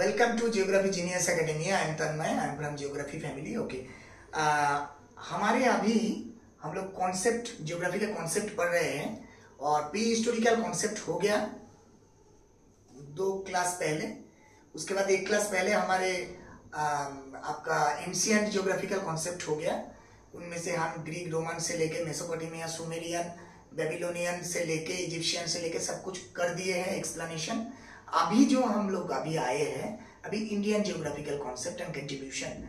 Welcome to Geography Genius Academy. I am Tanmay. I am from Geography family. Okay. हमारे अभी हम लोग concept geography का concept पढ़ रहे हैं और प्री हिस्टोरिकल कॉन्सेप्ट हो गया 2 क्लास पहले। उसके बाद 1 क्लास पहले हमारे आपका एंशिएंट ज्योग्राफिकल कॉन्सेप्ट हो गया। उनमें से हम ग्रीक रोमन से लेके मेसोपोटामिया, सुमेरियन, बेबीलोनियन से लेके इजिप्शियन से लेके सब कुछ कर दिए हैं एक्सप्लेनेशन। अभी जो हम लोग अभी आए हैं, अभी Indian geographical concept and contribution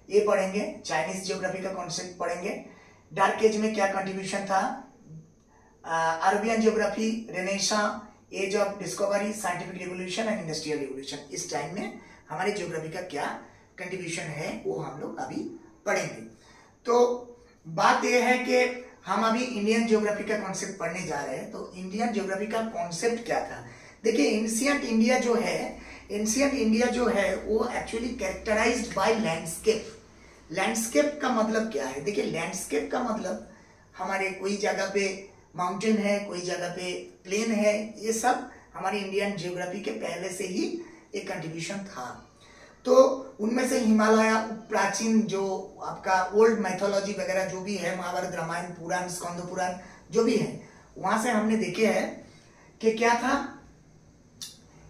ये पढ़ेंगे। चाइनीज ज्योग्राफी का कॉन्सेप्ट पढ़ेंगे। डार्क एज में क्या कंट्रीब्यूशन था, Arabian geography, renaissance, age of discovery, scientific revolution and industrial revolution, इस टाइम में हमारे ज्योग्राफी का क्या कंट्रीब्यूशन है वो हम लोग अभी पढ़ेंगे। तो बात यह है कि हम अभी इंडियन ज्योग्राफी का कॉन्सेप्ट पढ़ने जा रहे हैं। तो इंडियन ज्योग्राफी का कॉन्सेप्ट क्या था, देखिए एंशिएंट इंडिया जो है वो actually characterized by landscape. Landscape का मतलब क्या है, देखिए लैंडस्केप का मतलब हमारे कोई जगह पे माउंटेन है, कोई जगह पे प्लेन है, ये सब हमारी इंडियन ज्योग्राफी के पहले से ही एक कंट्रीब्यूशन था। तो उनमें से हिमालय, प्राचीन जो आपका ओल्ड मैथोलॉजी वगैरह जो भी है, महाभारत, रामायण, पुराण, स्कंद पुराण जो भी है, वहां से हमने देखे हैं कि क्या था,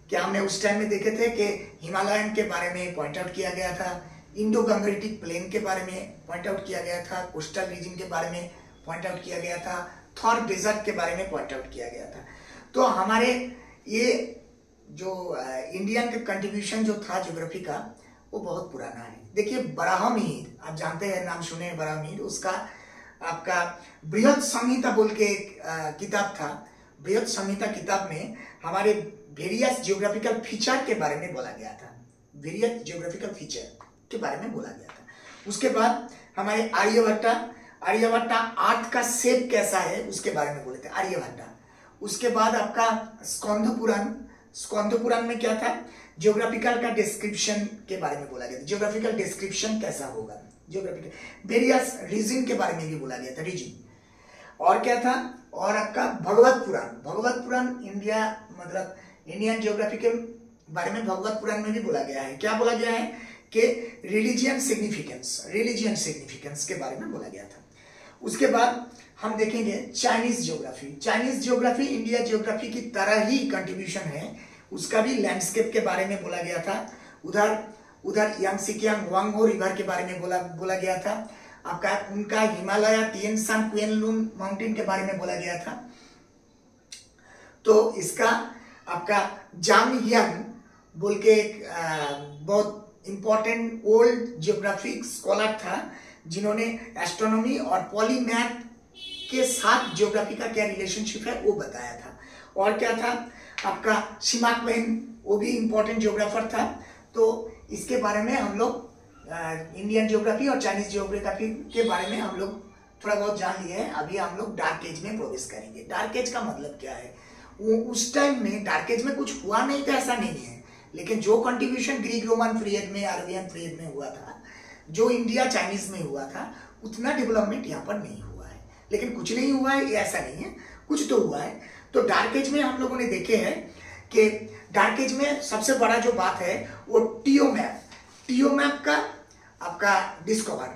क्या हमने उस टाइम में देखे थे कि हिमालयन के बारे में पॉइंट आउट किया गया था, इंडो गंगेटिक प्लेन के बारे में पॉइंट आउट किया गया था, कोस्टल रीजन के बारे में पॉइंट आउट किया गया था, थॉर डेजर्ट के बारे में पॉइंट आउट किया गया था। तो हमारे ये जो इंडियन का कंट्रीब्यूशन जो था ज्योग्राफी का वो बहुत पुराना है। देखिए बराहमीर, आप जानते हैं, नाम सुने हैं बराहमीर, उसका आपका बृहद संहिता बोल के एक किताब था। बृहद संहिता किताब में हमारे वेरियस ज्योग्राफिकल फीचर के बारे में बोला गया था, वेरियस ज्योग्राफिकल फीचर के बारे में बोला गया था। उसके बाद हमारे आर्यभट्टा अर्थ का शेप कैसा है उसके बारे में बोले थे आर्यभट्टा। उसके बाद आपका स्कंद पुराण में क्या था, ज्योग्राफिकल का डिस्क्रिप्शन के बारे में बोला गया था, ज्योग्राफिकल डिस्क्रिप्शन कैसा होगा, ज्योग्राफिकल वेरियस रीजन के बारे में भी बोला गया था, रीजन। और क्या था, और आपका भगवत पुराण इंडिया मतलब इंडियन ज्योग्राफी के बारे में भगवत पुराण में भी बोला गया है। क्या बोला गया है कि रिलीजियन सिग्निफिकेंस के बारे में बोला गया था। उसके बाद हम देखेंगे चाइनीज ज्योग्राफी इंडिया ज्योग्राफी की तरह ही कंट्रीब्यूशन है, उसका भी लैंडस्केप के बारे में बोला गया था। उधर यांगसिकियांग वांगहो रिवर के बारे में बोला गया था। आपका उनका हिमालय, तिएन शान क्वेनलुन माउंटेन के बारे में बोला गया था। तो इसका आपका जांग हियांग बोल के एक बहुत इंपॉर्टेंट ओल्ड ज्योग्राफिक स्कॉलर था, जिन्होंने एस्ट्रोनॉमी और पॉलीमैथ के साथ ज्योग्राफी का क्या रिलेशनशिप है वो बताया था। और क्या था आपका सिमाकवेन, वो भी इंपॉर्टेंट ज्योग्राफर था। तो इसके बारे में हम लोग इंडियन ज्योग्राफी और चाइनीज ज्योग्राफी के बारे में हम लोग थोड़ा बहुत जान लिए हैं। अभी हम लोग डार्क एज में प्रवेश करेंगे। डार्क एज का मतलब क्या है, वो उस टाइम में डार्क एज में कुछ हुआ नहीं था ऐसा नहीं है, लेकिन जो कंट्रीब्यूशन ग्रीक रोमन पीरियड में, अरबियन पीरियड में हुआ था, जो इंडिया चाइनीज में हुआ था, उतना डेवलपमेंट यहाँ पर नहीं हुआ है। लेकिन कुछ नहीं हुआ है ये ऐसा नहीं है, कुछ तो हुआ है। तो डार्क एज में हम लोगों ने देखे हैं कि डार्क एज में सबसे बड़ा जो बात है वो टीओ मैप का आपका डिस्कवर,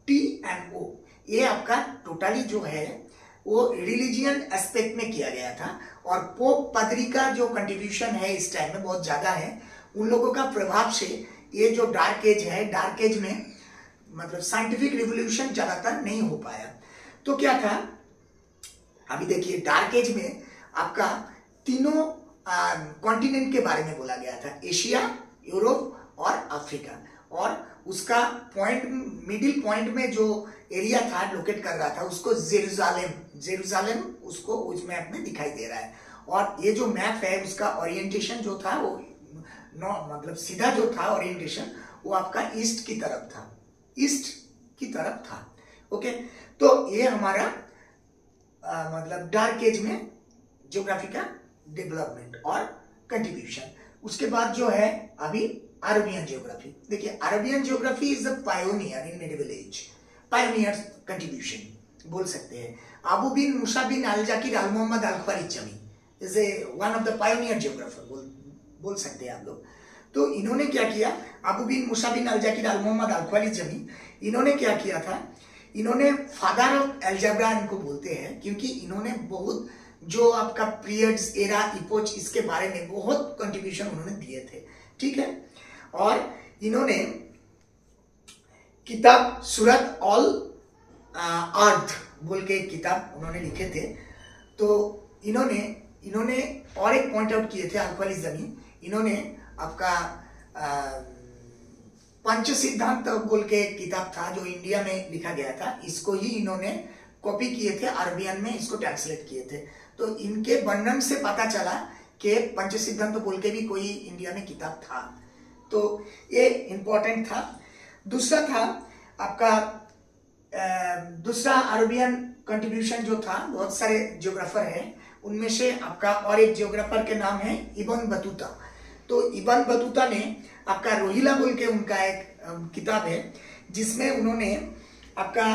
TMO, ये आपका टोटली जो है वो रिलीजियन एस्पेक्ट में किया गया था। और पोप पादरी का जो कंट्रीब्यूशन है इस टाइम में बहुत ज्यादा है, उन लोगों का प्रभाव से ये जो डार्क एज है, डार्क एज में मतलब साइंटिफिक रिवोल्यूशन ज्यादातर नहीं हो पाया। तो क्या था, अभी देखिए डार्क एज में आपका तीनों कॉन्टिनेंट के बारे में बोला गया था, एशिया, यूरोप और अफ्रीका। और उसका पॉइंट, मिडिल पॉइंट में जो एरिया था लोकेट कर रहा था, उसको जेरूसालेम उसको उस मैप में दिखाई दे रहा है। और ये जो मैप है उसका ओरिएंटेशन जो था वो मतलब सीधा जो था ओरिएंटेशन वो आपका ईस्ट की तरफ था। ओके, तो ये हमारा मतलब डार्क एज में ज्योग्राफी का डेवलपमेंट और कंट्रीब्यूशन। उसके बाद जो है अभी अरबियन ज्योग्राफी। देखिए Arabian geography is a pioneer in medieval age, pioneer contribution बोल सकते हैं। Abu bin Musa bin al Zakir al Mohammad al Khwarizmi is one of the pioneer geographer बोल सकते हैं आप लोग। तो इन्होंने क्या किया, Abu bin Musa bin al Zakir al Mohammad al ख्वारिज़मी, इन्होंने क्या किया था, इन्होंने फादर ऑफ अलजेब्रा इनको बोलते हैं, क्योंकि इन्होंने बहुत जो आपका पीरियड्स, एरा, इपोच, इसके बारे में बहुत कंट्रीब्यूशन उन्होंने दिए थे, ठीक है। और इन्होंने किताब सूरत ऑल अर्थ बोल के एक किताब उन्होंने लिखे थे। तो इन्होंने और एक पॉइंट आउट किए थे अल ख्वारिज़मी, इन्होंने आपका पंच सिद्धांत बोल के एक किताब था जो इंडिया में लिखा गया था, इसको ही इन्होंने कॉपी किए थे, अरबियन में इसको ट्रांसलेट किए थे। तो इनके वर्णन से पता चला कि पंच सिद्धांत बोल के भी कोई इंडिया में किताब था, तो ये इंपॉर्टेंट था। दूसरा था आपका दूसरा अरबियन कंट्रीब्यूशन जो था, बहुत सारे ज्योग्राफर हैं, उनमें से आपका और एक ज्योग्राफर के नाम है इब्न बतूता। तो इब्न बतूता ने आपका रोहिला बोल के उनका एक किताब है, जिसमें उन्होंने आपका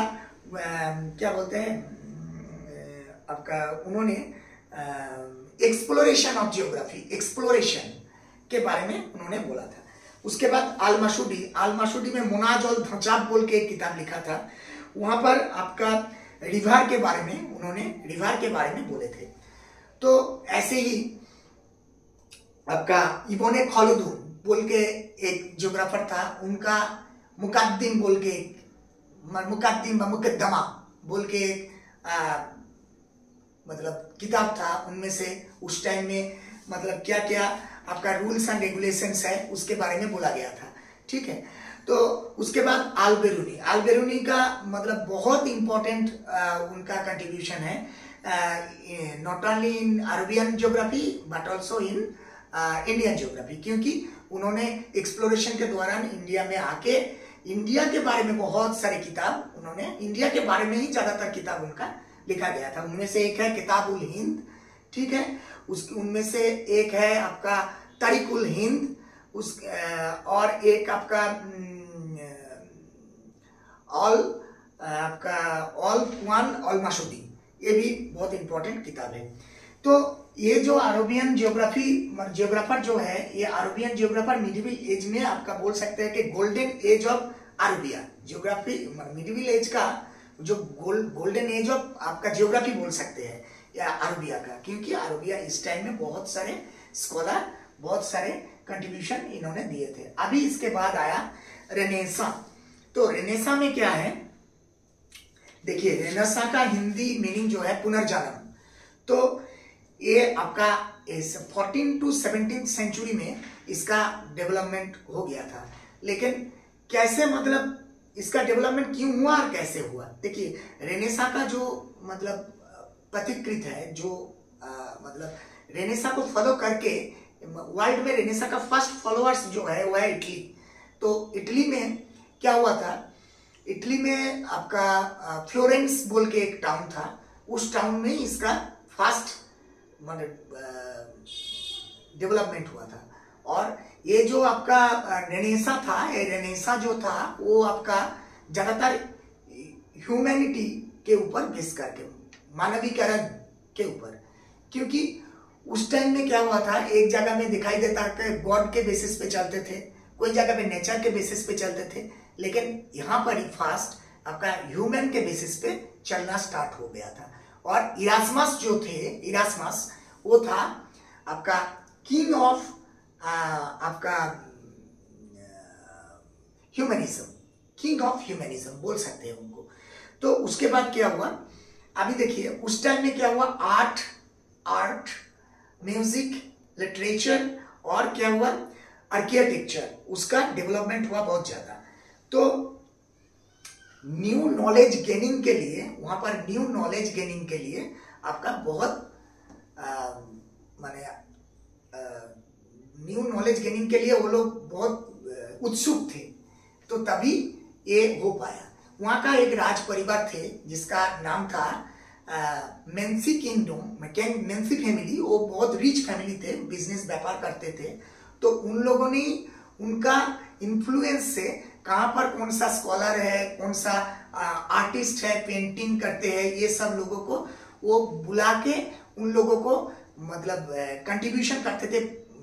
क्या बोलते हैं आपका, उन्होंने एक्सप्लोरेशन ऑफ जियोग्राफी, एक्सप्लोरेशन के बारे में उन्होंने बोला था। उसके बाद आल माशूदी में मोनाज और धचाब बोल के एक किताब लिखा था, वहां पर आपका रिवार के बारे में उन्होंने रिवार के बारे में बोले थे। तो ऐसे ही आपका इब्ने खलदून बोल के एक ज्योग्राफर था, उनका मुकद्दिम बोल के मुकद्दिम मुकद्दमा बोल के एक मतलब किताब था, उनमें से उस टाइम में मतलब क्या क्या आपका रूल्स एंड रेगुलेशंस है उसके बारे में बोला गया था, ठीक है। तो उसके बाद आल बेरूनी का मतलब बहुत इंपॉर्टेंट उनका कंट्रीब्यूशन है, not only in Arabian geography but also in Indian geography, क्योंकि उन्होंने एक्सप्लोरेशन के दौरान इंडिया में आके इंडिया के बारे में बहुत सारे किताब, उन्होंने इंडिया के बारे में ही ज्यादातर किताब उनका लिखा गया था। उनमें से एक है किताबुल हिंद, ठीक है, उनमें से एक है आपका तारीकुल हिंद, उस और एक आपका ऑल माशूदी, ये भी बहुत इंपॉर्टेंट किताब है। तो ये जो अरबियन ज्योग्राफर जो है, ये अरबियन ज्योग्राफर मिडिवल एज में आपका बोल सकते हैं कि golden age of Arabia geography, medieval age का जो गोल्डन एज ऑफ आपका ज्योग्राफी बोल सकते हैं या अरबिया का, क्योंकि अरबिया इस टाइम में बहुत सारे स्कॉलर, बहुत सारे कंट्रीब्यूशन इन्होंने दिए थे। अभी इसके बाद आया रेनेसा। तो रेनेसा में क्या है, देखिए रेनेसा का हिंदी मीनिंग जो है पुनर्जन्म। तो ये आपका 14 to 17 सेंचुरी में इसका डेवलपमेंट हो गया था, लेकिन कैसे मतलब इसका डेवलपमेंट क्यों हुआ और कैसे हुआ, देखिए रेनेसा का जो मतलब प्रतिकृत है, जो मतलब रेनेसा को फॉलो करके वर्ल्ड में रेनेसा का फर्स्ट फॉलोअर्स जो है वो है इटली। तो इटली में क्या हुआ था, इटली में आपका फ्लोरेंस बोल के एक टाउन था, उस टाउन में इसका फर्स्ट डेवलपमेंट हुआ था। और ये जो आपका रेनेसा था, ये रेनेसा जो था वो आपका ज्यादातर ह्यूमैनिटी के ऊपर बेस करके, मानवीकरण के ऊपर, क्योंकि उस टाइम में क्या हुआ था, एक जगह में दिखाई देता कि गॉड के बेसिस पे चलते थे, कोई जगह पे नेचर के बेसिस पे चलते थे, लेकिन यहाँ पर ही फास्ट आपका ह्यूमन के बेसिस पे चलना स्टार्ट हो गया था। और इरास्मस जो थे, इरास्मस वो था आपका किंग ऑफ आपका ह्यूमनिज्म, किंग ऑफ ह्यूमनिज्म बोल सकते हैं उनको। तो उसके बाद क्या हुआ, अभी देखिए उस टाइम में क्या हुआ, आर्ट, म्यूजिक, लिटरेचर और क्या हुआ, आर्किटेक्चर, उसका डेवलपमेंट हुआ बहुत ज्यादा। तो न्यू नॉलेज गेनिंग के लिए, वहां पर न्यू नॉलेज गेनिंग के लिए आपका बहुत माने न्यू नॉलेज गेनिंग के लिए वो लोग बहुत उत्सुक थे, तो तभी ये हो पाया। वहां का एक राज परिवार थे जिसका नाम था मेंसी किंगडम, मेंसी फैमिली, वो बहुत रिच फैमिली थे, बिजनेस व्यापार करते थे। तो उन लोगों ने उनका इन्फ्लुएंस से कहाँ पर कौन सा स्कॉलर है, कौन सा आर्टिस्ट है, पेंटिंग करते हैं, ये सब लोगों को वो बुला के उन लोगों को मतलब कंट्रीब्यूशन करते थे,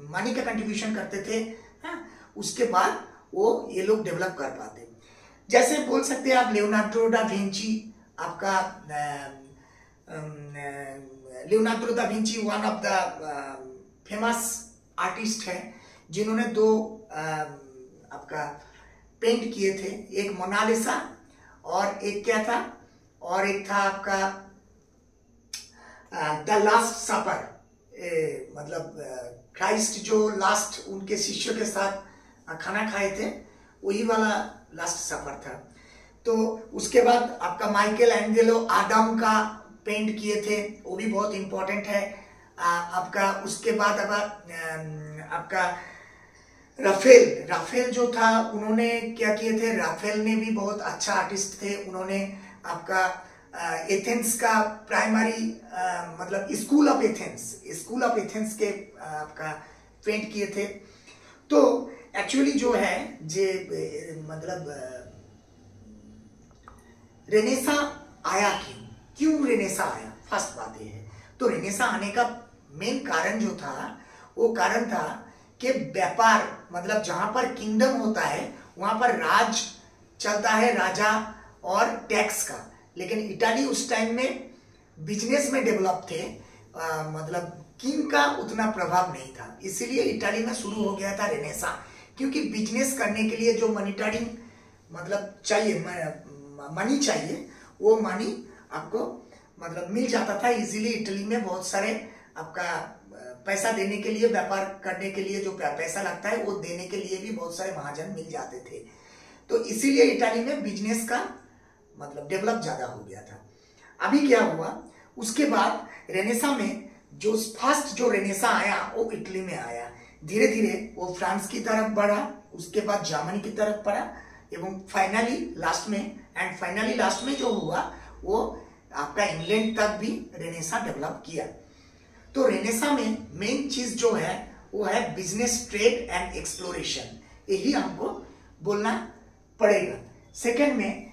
मनी का कंट्रीब्यूशन करते थे, हाँ, उसके बाद वो ये लोग डेवलप कर पाते। जैसे बोल सकते हैं आप लियोनार्डो दा विंची, आपका Leonardo da Vinci one of the famous artist है जिन्होंने दो आपका पेंट किए थे, एक मोनालिसा और एक क्या था, और एक था आपका द लास्ट सपर, मतलब क्राइस्ट जो लास्ट उनके शिष्यों के साथ खाना खाए थे, वही वाला लास्ट सफर था। तो उसके बाद आपका माइकल एंजेलो आदम का पेंट किए थे, वो भी बहुत इंपॉर्टेंट है आपका। उसके बाद आपका राफेल जो था, उन्होंने क्या किए थे, राफेल ने भी बहुत अच्छा आर्टिस्ट थे। उन्होंने आपका एथेंस का प्राइमरी मतलब स्कूल ऑफ एथेंस के आपका पेंट किए थे। तो एक्चुअली जो है जे मतलब रेनेसा आया क्यों रेनेसा आया, फर्स्ट बात ये है। तो रेनेसा आने का मेन कारण जो था, वो कारण था कि व्यापार, मतलब जहां पर किंगडम होता है वहां पर राज चलता है, राजा और टैक्स का। लेकिन इटाली उस टाइम में बिजनेस में डेवलप थे, मतलब किंग का उतना प्रभाव नहीं था, इसीलिए इटाली में शुरू हो गया था रेनेसा। क्योंकि बिजनेस करने के लिए जो मनीटरिंग मतलब चाहिए, मनी चाहिए, वो मनी आपको मतलब मिल जाता था इजीली। इटली में बहुत सारे आपका पैसा देने के लिए, व्यापार करने के लिए जो पैसा लगता है वो देने के लिए भी बहुत सारे महाजन मिल जाते थे। तो इसीलिए इटाली में बिजनेस का मतलब डेवलप ज्यादा हो गया था। अभी क्या हुआ, उसके बाद रेनेसा में जो फर्स्ट जो रेनेसा आया वो इटली में आया। धीरे धीरे वो फ्रांस की तरफ बढ़ा, उसके बाद जर्मनी की तरफ बढ़ा, एवं फाइनली लास्ट में जो हुआ वो आपका इंग्लैंड तक भी रेनेसा डेवलप किया। तो रेनेसा में मेन चीज जो है वो है बिजनेस, ट्रेड एंड एक्सप्लोरेशन, यही हमको बोलना पड़ेगा। सेकेंड में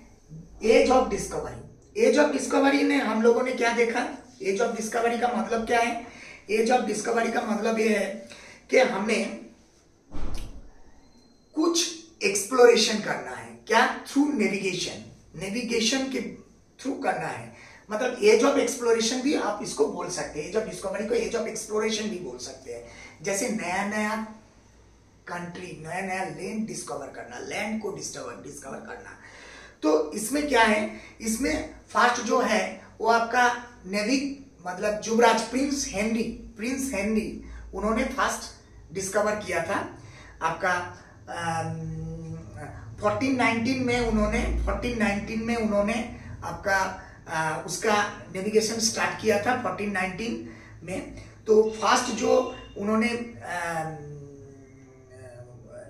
age of discovery. Age of discovery में हम लोगों ने क्या देखा, एज ऑफ डिस्कवरी का मतलब क्या है? एज ऑफ डिस्कवरी का मतलब ये है कि हमने कुछ एक्सप्लोरेशन करना है, क्या? थ्रू नेविगेशन के थ्रू करना है। मतलब एज ऑफ एक्सप्लोरेशन भी आप इसको बोल सकते हैं, एज ऑफ डिस्कवरी को एज ऑफ एक्सप्लोरेशन भी बोल सकते हैं। जैसे नया नया कंट्री, नया नया लैंड डिस्कवर करना, लैंड को डिस्कवर करना। तो इसमें क्या है, इसमें फर्स्ट जो है वो आपका नेवी मतलब युवराज प्रिंस हेनरी उन्होंने फर्स्ट डिस्कवर किया था आपका 1419 में उन्होंने आपका उसका नेविगेशन स्टार्ट किया था 1419 में। तो फर्स्ट जो उन्होंने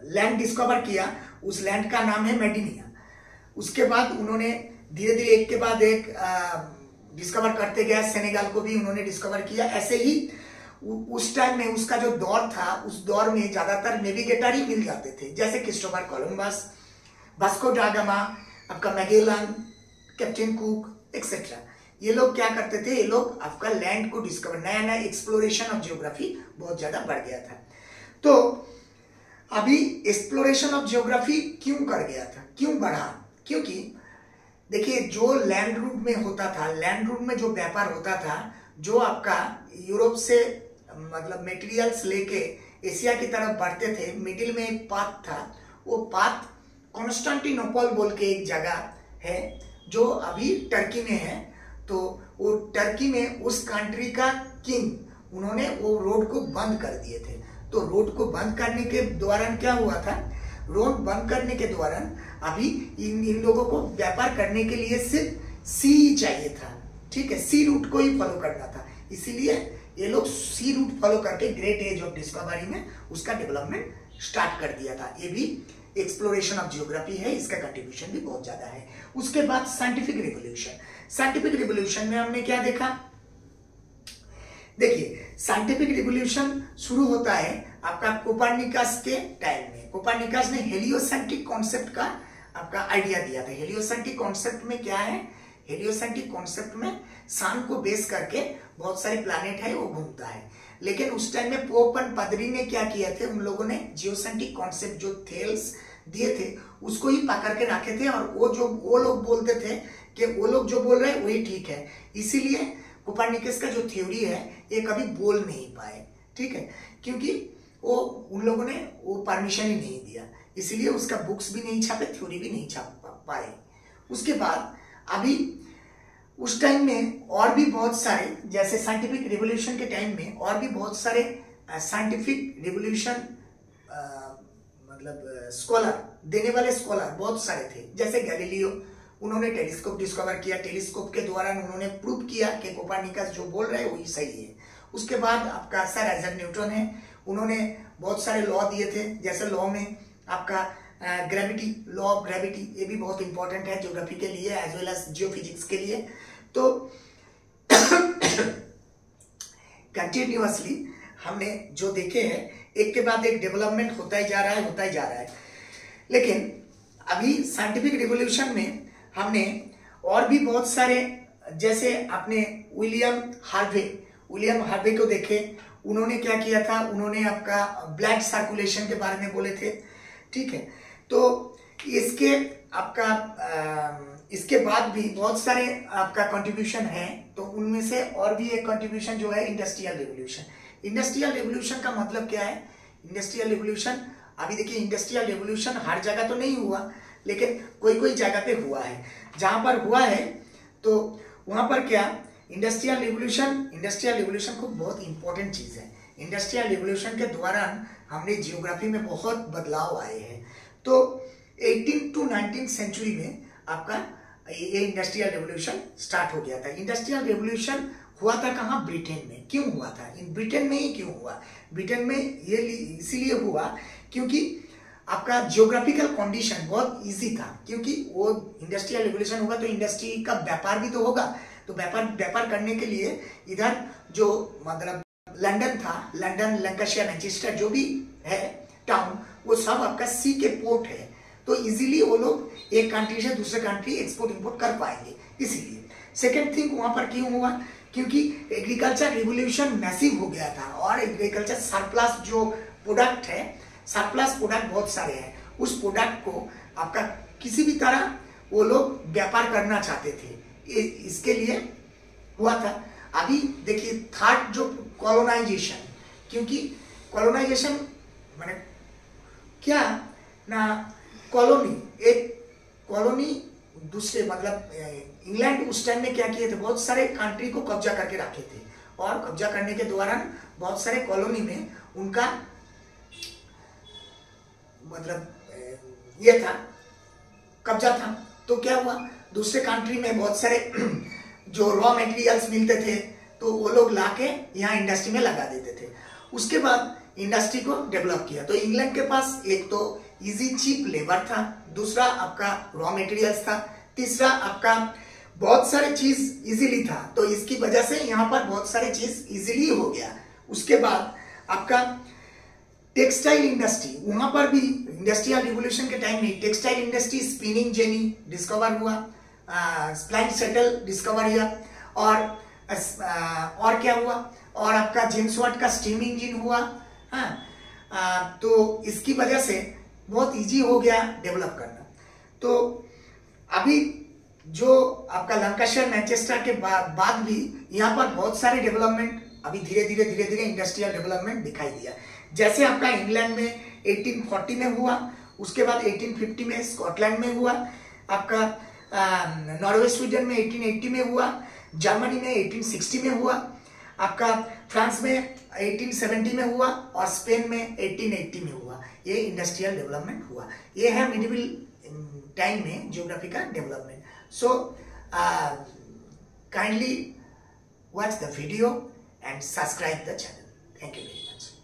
लैंड डिस्कवर किया, उस लैंड का नाम है मेडिनिया। उसके बाद उन्होंने धीरे धीरे एक के बाद एक डिस्कवर करते गए, सेनेगल को भी उन्होंने डिस्कवर किया। ऐसे ही उस टाइम में उसका जो दौर था, उस दौर में ज्यादातर नेविगेटर ही मिल जाते थे, जैसे क्रिस्टोफर कोलंबस, वास्को दा गामा, आपका मैगेलन, कैप्टन कुक एक्सेट्रा। ये लोग क्या करते थे, ये लोग आपका लैंड को डिस्कवर, नया नया एक्सप्लोरेशन ऑफ जियोग्राफी बहुत ज्यादा बढ़ गया था। तो अभी एक्सप्लोरेशन ऑफ जियोग्राफी क्यों कर गया था, क्यों बढ़ा? क्योंकि देखिए जो लैंड रूट में होता था, लैंड रूट में जो व्यापार होता था, जो आपका यूरोप से मतलब मटेरियल्स लेके एशिया की तरफ बढ़ते थे, मिडिल में एक पाथ था, वो पाथ कॉन्स्टेंटिनोपल बोल के एक जगह है जो अभी टर्की में है। तो वो टर्की में उस कंट्री का किंग उन्होंने वो रोड को बंद कर दिए थे। तो रोड को बंद करने के दौरान क्या हुआ था, रोड बंद करने के दौरान अभी इन लोगों को व्यापार करने के लिए सिर्फ सी चाहिए था, ठीक है, सी रूट को ही फॉलो करना था। इसीलिए ये लोग सी रूट फॉलो करके ग्रेट एज ऑफ डिस्कवरी में उसका डेवलपमेंट स्टार्ट कर दिया था। ये भी एक्सप्लोरेशन ऑफ जियोग्राफी है, इसका कंट्रीब्यूशन भी बहुत ज्यादा है। उसके बाद साइंटिफिक रिवोल्यूशन में हमने क्या देखा, देखिए साइंटिफिक रिवोल्यूशन शुरू होता है आपका कोपरनिकस के टाइम में। कोपरनिकस ने हेलियोसेंट्रिक कॉन्सेप्ट का आपका आइडिया दिया था। हेलियोसेंट्रिक कॉन्सेप्ट में क्या है, हेलियोसेंट्रिक कॉन्सेप्ट में सन को बेस करके बहुत सारे प्लैनेट है वो घूमता है। लेकिन उस टाइम में पोप एंड पादरी ने क्या किया थे, उन लोगों ने जियोसेंट्रिक कॉन्सेप्ट जो थेल्स दिए थे उसको ही पकड़ के रखे थे, और वो लोग बोलते थे कि वो लोग जो बोल रहे हैं वही ठीक है। इसीलिए कोपरनिकस का जो थ्योरी है ये कभी बोल नहीं पाए, ठीक है, क्योंकि वो उन लोगों ने वो परमिशन ही नहीं दिया, इसीलिए उसका बुक्स भी नहीं छापे, थ्योरी भी नहीं छाप पाए। उसके बाद अभी उस टाइम में और भी बहुत सारे, जैसे साइंटिफिक रिवोल्यूशन के टाइम में और भी बहुत सारे साइंटिफिक रिवोल्यूशन मतलब स्कॉलर देने वाले स्कॉलर बहुत सारे थे। जैसे गैलीलियो, उन्होंने टेलीस्कोप डिस्कवर किया, टेलीस्कोप के द्वारा उन्होंने प्रूव किया कि कोपरनिकस जो बोल रहे हैं वही सही है। उसके बाद आपका सर आइजैक न्यूटन है, उन्होंने बहुत सारे लॉ दिए थे, जैसे लॉ में आपका ग्रेविटी, लॉ ऑफ ग्रेविटी, ये भी बहुत इंपॉर्टेंट है ज्योग्राफी के लिए एज वेल एज जियोफिजिक्स के लिए। तो कंटिन्यूअसली हमने जो देखे हैं, एक के बाद एक डेवलपमेंट होता ही जा रहा है। लेकिन अभी साइंटिफिक रिवोल्यूशन में हमने और भी बहुत सारे, जैसे आपने विलियम हार्वे को देखे, उन्होंने क्या किया था, उन्होंने आपका ब्लड सर्कुलेशन के बारे में बोले थे, ठीक है। तो इसके बाद भी बहुत सारे आपका कंट्रीब्यूशन है, तो उनमें से और भी एक कंट्रीब्यूशन जो है इंडस्ट्रियल रिवोल्यूशन। इंडस्ट्रियल रिवोल्यूशन का मतलब क्या है? इंडस्ट्रियल रिवोल्यूशन, अभी देखिए इंडस्ट्रियल रिवोल्यूशन हर जगह तो नहीं हुआ, लेकिन कोई जगह पे हुआ है। जहां पर हुआ है तो वहां पर क्या, इंडस्ट्रियल रिवोल्यूशन खूब बहुत इंपॉर्टेंट चीज है। इंडस्ट्रियल रिवोल्यूशन के दौरान हमने जियोग्राफी में बहुत बदलाव आए हैं। तो 18 to 19 सेंचुरी में आपका ये इंडस्ट्रियल रिवोल्यूशन स्टार्ट हो गया था। इंडस्ट्रियल रिवोल्यूशन हुआ था कहाँ? ब्रिटेन में। क्यों हुआ था? इन ब्रिटेन में ही क्यों हुआ? ब्रिटेन में ये इसीलिए हुआ क्योंकि आपका जियोग्राफिकल कंडीशन बहुत इजी था, क्योंकि वो इंडस्ट्रियल रिवोल्यूशन होगा तो इंडस्ट्री का व्यापार भी तो होगा। तो व्यापार करने के लिए इधर जो मतलब लंदन था, लंदन, लंकाशायर, मैनचेस्टर जो भी है टाउन, वो सब आपका सी के पोर्ट है, तो इजीली वो लोग एक कंट्री से दूसरे कंट्री एक्सपोर्ट इंपोर्ट कर पाएंगे। इसीलिए सेकेंड थिंग वहां पर क्यों हुआ? क्योंकि एग्रीकल्चर रिवोल्यूशन मैसिव हो गया था, और एग्रीकल्चर सरप्लस जो प्रोडक्ट है, सरप्लस प्रोडक्ट बहुत सारे हैं, उस प्रोडक्ट को आपका किसी भी तरह वो लोग व्यापार करना चाहते थे, इसके लिए हुआ था। अभी देखिए थर्ड जो कॉलोनाइजेशन, क्योंकि कॉलोनाइजेशन माने क्या ना, कॉलोनी दूसरे मतलब इंग्लैंड उस टाइम में क्या किए थे, बहुत सारे कंट्री को कब्जा करके रखे थे, और कब्जा करने के दौरान बहुत सारे कॉलोनी में उनका मतलब ये था, कब्जा था। तो क्या हुआ, दूसरे कंट्री में बहुत सारे जो रॉ मटेरियल्स मिलते थे तो वो लोग लाके यहाँ इंडस्ट्री में लगा देते थे। उसके बाद इंडस्ट्री को डेवलप किया। तो इंग्लैंड के पास एक तो इजी चीप लेबर था, दूसरा आपका रॉ मटेरियल्स था, तीसरा आपका बहुत सारे चीज इजीली था, तो इसकी वजह से यहाँ पर बहुत सारे चीज इजीली हो गया। उसके बाद आपका टेक्सटाइल इंडस्ट्री, वहां पर भी इंडस्ट्रियल रिवोल्यूशन के टाइम में textile industry, spinning jenny discover हुआ, स्प्लाइट शटल डिस्कवर हुआ, और क्या हुआ, और आपका जेम्स वाट का स्टीम इंजन हुआ। तो इसकी वजह से बहुत इजी हो गया डेवलप करना। तो अभी जो आपका लंकाशायर, मैनचेस्टर के बाद भी यहाँ पर बहुत सारे डेवलपमेंट अभी धीरे धीरे इंडस्ट्रियल डेवलपमेंट दिखाई दिया। जैसे आपका इंग्लैंड में 1840 में हुआ, उसके बाद 1850 में स्कॉटलैंड में हुआ, आपका नॉर्वे स्वीडन में 1880 में हुआ, जर्मनी में 1860 में हुआ, आपका फ्रांस में 1870 में हुआ, और स्पेन में 1880 में हुआ। ये इंडस्ट्रियल डेवलपमेंट हुआ। ये है मिडिवल टाइम में जियोग्राफी का development. So kindly watch the video and subscribe the channel. Thank you very much.